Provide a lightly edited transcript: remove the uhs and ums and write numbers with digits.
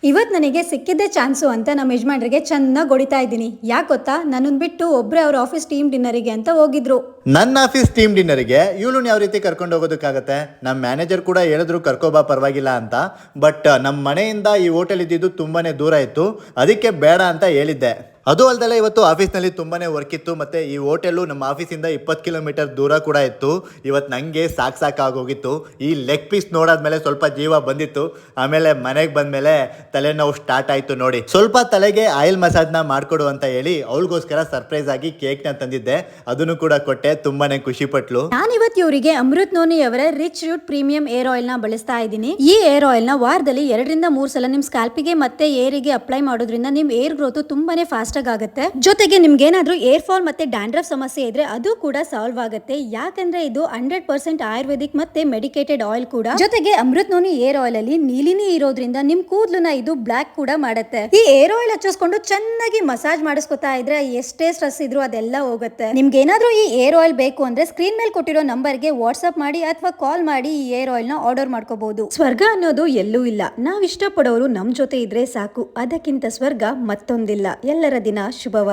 ಇವತ್ತು ನನಗೆ ಸಿಕ್ಕಿದ್ದೆ ಚಾನ್ಸು ಅಂತ ನಮ್ಮ ಯಜಮಾನ್ರಿಗೆ ಚೆನ್ನಾಗಿ ಹೊಡಿತಾ ಇದ್ದೀನಿ. ಯಾಕೆ ಗೊತ್ತಾ, ನನ್ನನ್ನು ಬಿಟ್ಟು ಒಬ್ಬರೇ ಅವ್ರ ಆಫೀಸ್ ಟೀಮ್ ಡಿನ್ನರಿಗೆ ಅಂತ ಹೋಗಿದ್ರು. ನನ್ನ ಆಫೀಸ್ ಟೀಮ್ ಡಿನ್ನರ್ಗೆ ಇವಳು ಯಾವ ರೀತಿ ಕರ್ಕೊಂಡು ಹೋಗೋದಕ್ಕಾಗತ್ತೆ? ನಮ್ಮ ಮ್ಯಾನೇಜರ್ ಕೂಡ ಹೇಳಿದ್ರು ಕರ್ಕೋಬಾ ಪರವಾಗಿಲ್ಲ ಅಂತ. ಬಟ್ ನಮ್ಮ ಮನೆಯಿಂದ ಈ ಹೋಟೆಲ್ ಇದ್ದಿದ್ದು ತುಂಬಾನೇ ದೂರ ಇತ್ತು, ಅದಕ್ಕೆ ಬೇಡ ಅಂತ ಹೇಳಿದ್ದೆ. ಅದು ಅಲ್ದಲ್ಲ, ಇವತ್ತು ಆಫೀಸ್ನಲ್ಲಿ ತುಂಬಾನೇ ವರ್ಕ್ ಇತ್ತು, ಮತ್ತೆ ಈ ಹೋಟೆಲು ನಮ್ಮ ಆಫೀಸಿಂದ 20 ಕಿಲೋಮೀಟರ್ ದೂರ ಕೂಡ ಇತ್ತು. ಇವತ್ತು ನನಗೆ ಸಾಕಾಗೋಗಿತ್ತು. ಈ ಲೆಗ್ ಪೀಸ್ ನೋಡಾದ್ಮೇಲೆ ಸ್ವಲ್ಪ ಜೀವ ಬಂದಿತ್ತು. ಆಮೇಲೆ ಮನೆಗೆ ಬಂದ್ಮೇಲೆ ತಲೆನೋವು ಸ್ಟಾರ್ಟ್ ಆಯ್ತು ನೋಡಿ. ಸ್ವಲ್ಪ ತಲೆಗೆ ಆಯಿಲ್ ಮಸಾಜ್ನ ಮಾಡ್ಕೊಡು ಅಂತ ಹೇಳಿ ಅವಳಿಗೋಸ್ಕರ ಸರ್ಪ್ರೈಸ್ ಆಗಿ ಕೇಕ್ನ ತಂದಿದ್ದೆ, ಅದನ್ನು ಕೂಡ ಕೊಟ್ಟೆ. ತುಂಬಾನೇ ಖುಷಿ ಪಟ್ಲು. ನಾನಿವತ್ತು ಇವರಿಗೆ ಅಮೃತ್ ನೋನಿ ಅವರ rich root premium hair oil ನ ಬಳಸ್ತಾ ಇದ್ದೀನಿ. ಈ ಏರ್ ಆಯಿಲ್ ನ ವಾರದಲ್ಲಿ 2 ರಿಂದ 3 ಸಲ ನಿಮ್ ಸ್ಕ್ಯಾಲ್ಪಿಗೆ ಮತ್ತೆ ಏರಿಗೆ ಅಪ್ಲೈ ಮಾಡೋದ್ರಿಂದ ನಿಮ್ ಏರ್ ಗ್ರೋತ್ ತುಂಬಾನೇ ಫಾಸ್ಟ್ ಆಗುತ್ತೆ. ಜೊತೆಗೆ ನಿಮ್ಗೆ ಏನಾದ್ರೂ ಏರ್ ಫಾಲ್ ಮತ್ತೆ ಡ್ಯಾಂಡ್ರಫ್ ಸಮಸ್ಯೆ ಇದ್ರೆ ಅದು ಕೂಡ ಸಾಲ್ವ್ ಆಗುತ್ತೆ. ಯಾಕಂದ್ರೆ ಇದು 100% ಆಯುರ್ವೇದಿಕ್ ಮತ್ತೆ ಮೆಡಿಕೇಟೆಡ್ ಆಯಿಲ್ ಕೂಡ. ಜೊತೆಗೆ ಅಮೃತ್ ನೋನಿ ಏರ್ ಆಯಿಲ್ ಅಲ್ಲಿ ನೀಲಿನಿ ಇರೋದ್ರಿಂದ ನಿಮ್ ಕೂದಲನ್ನ ಇದು ಬ್ಲಾಕ್ ಕೂಡ ಮಾಡುತ್ತೆ. ಈ ಏರ್ ಆಯಿಲ್ ಹಚ್ಚಿಸ್ಕೊಂಡು ಚೆನ್ನಾಗಿ ಮಸಾಜ್ ಮಾಡಿಸ್ಕೊತಾ ಇದ್ರೆ ಎಷ್ಟೇ ಸ್ಟ್ರೆಸ್ ಇದ್ರು ಅದೆಲ್ಲ ಹೋಗುತ್ತೆ. ನಿಮ್ಗೆ ಏನಾದ್ರೂ ಈ ಏರ್ ಆಯಿಲ್ ಬೇಕು ಅಂದ್ರೆ ಸ್ಕ್ರೀನ್ ಮೇಲೆ ಕೊಟ್ಟಿರೋ ನಂಬರ್ಗೆ ವಾಟ್ಸ್ಆಪ್ ಮಾಡಿ ಅಥವಾ ಕಾಲ್ ಮಾಡಿ ಈ ಏರ್ ಆಯಿಲ್ ನ ಆರ್ಡರ್ ಮಾಡ್ಕೋಬಹುದು. ಸ್ವರ್ಗ ಅನ್ನೋದು ಎಲ್ಲೂ ಇಲ್ಲ, ನಾವ್ ಇಷ್ಟಪಡೋರು ನಮ್ ಜೊತೆ ಇದ್ರೆ ಸಾಕು. ಅದಕ್ಕಿಂತ ಸ್ವರ್ಗ ಮತ್ತೊಂದಿಲ್ಲ. ಎಲ್ಲರ ದಿನ ಶುಭವಾಗಲಿ.